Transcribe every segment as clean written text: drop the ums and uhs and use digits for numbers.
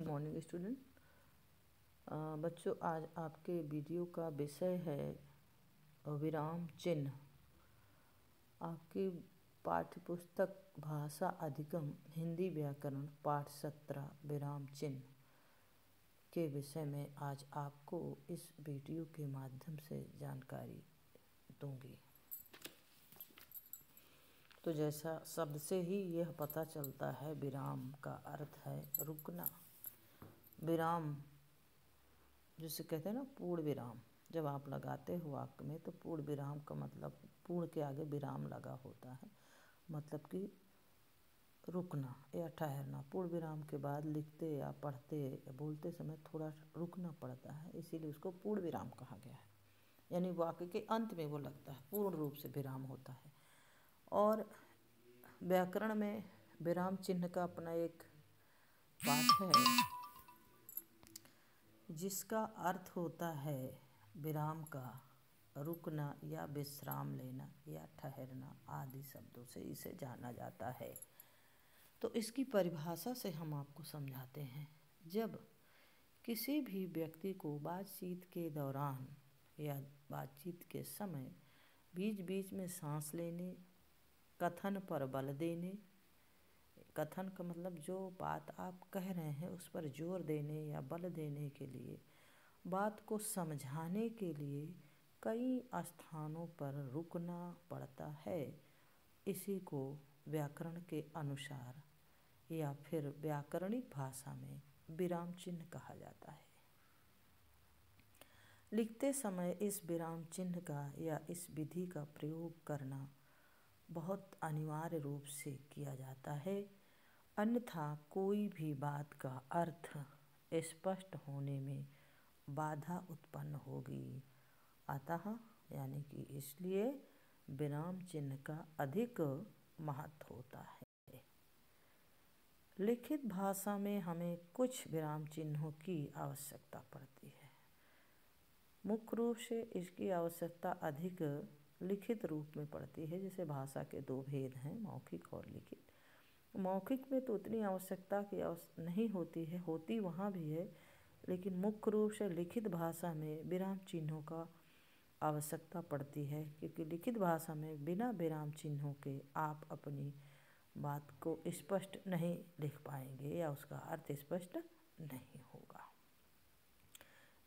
Morning student. बच्चों, आज आपके वीडियो का विषय है विराम चिन्ह। आपकी पाठ्य पुस्तक भाषा अधिगम हिंदी व्याकरण पाठ 17 विराम चिन्ह के विषय में आज आपको इस वीडियो के माध्यम से जानकारी दूंगी। तो जैसा शब्द से ही यह पता चलता है, विराम का अर्थ है रुकना। विराम जिसे कहते हैं ना, पूर्ण विराम, जब आप लगाते हो वाक्य में तो पूर्ण विराम का मतलब पूर्ण के आगे विराम लगा होता है, मतलब कि रुकना या ठहरना। पूर्ण विराम के बाद लिखते या पढ़ते या बोलते समय थोड़ा रुकना पड़ता है, इसीलिए उसको पूर्ण विराम कहा गया है। यानी वाक्य के अंत में वो लगता है, पूर्ण रूप से विराम होता है। और व्याकरण में विराम चिन्ह का अपना एक पाठ है, जिसका अर्थ होता है विराम का रुकना या विश्राम लेना या ठहरना आदि शब्दों से इसे जाना जाता है। तो इसकी परिभाषा से हम आपको समझाते हैं। जब किसी भी व्यक्ति को बातचीत के दौरान या बातचीत के समय बीच बीच में सांस लेने, कथन पर बल देने, कथन का मतलब जो बात आप कह रहे हैं उस पर जोर देने या बल देने के लिए, बात को समझाने के लिए कई स्थानों पर रुकना पड़ता है, इसी को व्याकरण के अनुसार या फिर व्याकरणिक भाषा में विराम चिन्ह कहा जाता है। लिखते समय इस विराम चिन्ह का या इस विधि का प्रयोग करना बहुत अनिवार्य रूप से किया जाता है, अन्यथा कोई भी बात का अर्थ स्पष्ट होने में बाधा उत्पन्न होगी। अतः यानी कि इसलिए विराम चिन्ह का अधिक महत्व होता है। लिखित भाषा में हमें कुछ विराम चिन्हों की आवश्यकता पड़ती है। मुख्य रूप से इसकी आवश्यकता अधिक लिखित रूप में पड़ती है। जैसे भाषा के दो भेद हैं, मौखिक और लिखित। मौखिक में तो उतनी आवश्यकता की नहीं होती है, होती वहाँ भी है, लेकिन मुख्य रूप से लिखित भाषा में विराम चिन्हों का आवश्यकता पड़ती है, क्योंकि लिखित भाषा में बिना विराम चिन्हों के आप अपनी बात को स्पष्ट नहीं लिख पाएंगे या उसका अर्थ स्पष्ट नहीं होगा।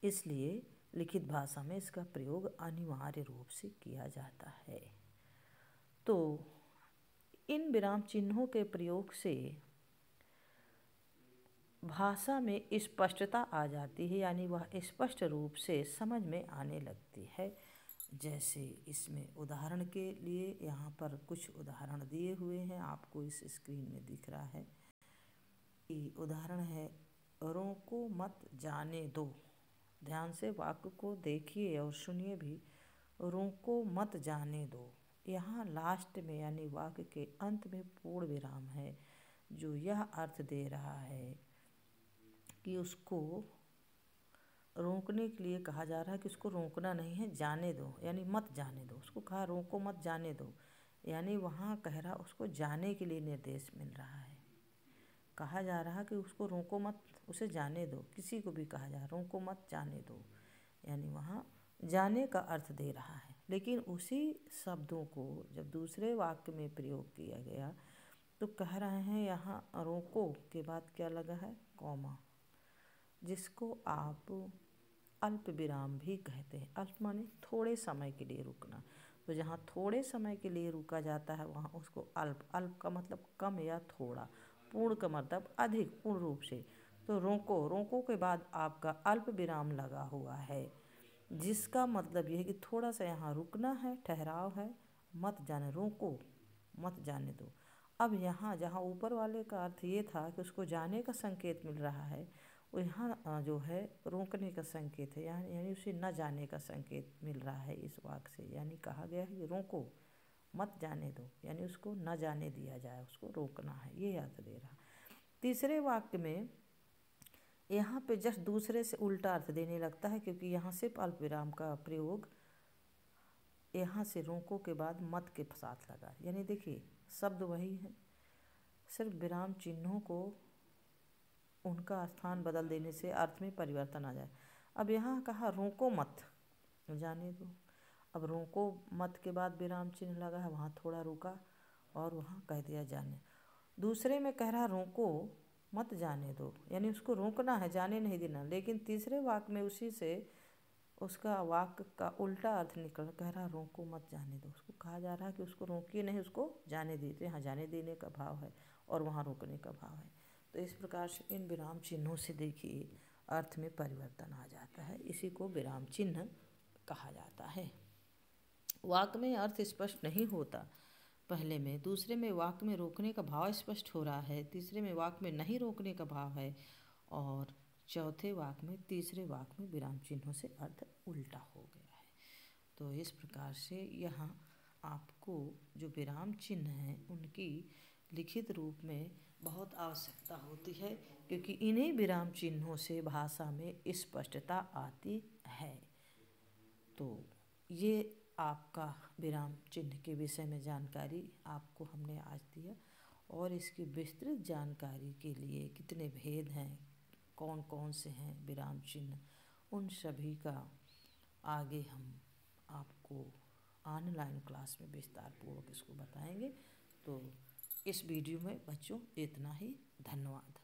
इसलिए लिखित भाषा में इसका प्रयोग अनिवार्य रूप से किया जाता है। तो इन विराम चिन्हों के प्रयोग से भाषा में स्पष्टता आ जाती है, यानी वह स्पष्ट रूप से समझ में आने लगती है। जैसे इसमें उदाहरण के लिए यहाँ पर कुछ उदाहरण दिए हुए हैं, आपको इस स्क्रीन में दिख रहा है। उदाहरण है, रोको मत जाने दो। ध्यान से वाक्य को देखिए और सुनिए भी। रोको मत जाने दो, यहाँ लास्ट में यानी वाक्य के अंत में पूर्ण विराम है, जो यह अर्थ दे रहा है कि उसको रोकने के लिए कहा जा रहा है कि उसको रोकना नहीं है, जाने दो, यानी मत जाने दो। उसको कहा रोको मत जाने दो, यानी वहाँ कह रहा उसको जाने के लिए निर्देश मिल रहा है। कहा जा रहा कि उसको रोको मत, उसे जाने दो। किसी को भी कहा जा रहा रोको मत जाने दो, यानी वहाँ जाने का अर्थ दे रहा है। लेकिन उसी शब्दों को जब दूसरे वाक्य में प्रयोग किया गया तो कह रहे हैं यहाँ रोको के बाद क्या लगा है, कॉमा, जिसको आप अल्प विराम भी कहते हैं। अल्प माने थोड़े समय के लिए रुकना। तो जहाँ थोड़े समय के लिए रुका जाता है वहाँ उसको अल्प, अल्प का मतलब कम या थोड़ा, पूर्ण का मतलब अधिक, पूर्ण रूप से। तो रोको, रोको के बाद आपका अल्प विराम लगा हुआ है, जिसका मतलब यह है कि थोड़ा सा यहाँ रुकना है, ठहराव है। मत जाने, रोको मत जाने दो। अब यहाँ जहाँ ऊपर वाले का अर्थ ये था कि उसको जाने का संकेत मिल रहा है, वो यहाँ जो है रोकने का संकेत है, यानी उसे न जाने का संकेत मिल रहा है इस वाक्य से। यानी कहा गया है कि रोको मत जाने दो, यानी उसको न जाने दिया जाए, उसको रोकना है, ये अर्थ दे रहा। तीसरे वाक्य में यहाँ पे जस्ट दूसरे से उल्टा अर्थ देने लगता है, क्योंकि यहाँ सिर्फ अल्प विराम का प्रयोग यहाँ से रोको के बाद मत के साथ लगा। यानी देखिए शब्द वही है, सिर्फ विराम चिन्हों को उनका स्थान बदल देने से अर्थ में परिवर्तन आ जाए। अब यहाँ कहा रोको मत, जाने दो। अब रोको मत के बाद विराम चिन्ह लगा है, वहाँ थोड़ा रुका और वहाँ कह दिया जाने। दूसरे में कह रहा रोको मत जाने दो, यानी उसको रोकना है, जाने नहीं देना। लेकिन तीसरे वाक्य में उसी से उसका वाक्य का उल्टा अर्थ निकल, कह रहा रोको मत जाने दो। उसको कहा जा रहा है कि उसको रोकिए नहीं, उसको जाने दीजिए। हाँ, जाने देने का भाव है और वहाँ रोकने का भाव है। तो इस प्रकार से इन विराम चिन्हों से देखिए अर्थ में परिवर्तन आ जाता है। इसी को विराम चिन्ह कहा जाता है। वाक्य में अर्थ स्पष्ट नहीं होता पहले में, दूसरे में वाक्य में रोकने का भाव स्पष्ट हो रहा है, तीसरे में वाक्य में नहीं रोकने का भाव है, और चौथे वाक्य में तीसरे वाक्य में विराम चिन्हों से अर्थ उल्टा हो गया है। तो इस प्रकार से यहाँ आपको जो विराम चिन्ह हैं उनकी लिखित रूप में बहुत आवश्यकता होती है, क्योंकि इन्हीं विराम चिन्हों से भाषा में स्पष्टता आती है। तो ये आपका विराम चिन्ह के विषय में जानकारी आपको हमने आज दिया, और इसकी विस्तृत जानकारी के लिए कितने भेद हैं, कौन कौन से हैं विराम चिन्ह, उन सभी का आगे हम आपको ऑनलाइन क्लास में विस्तार पूर्वक इसको बताएंगे। तो इस वीडियो में बच्चों इतना ही। धन्यवाद।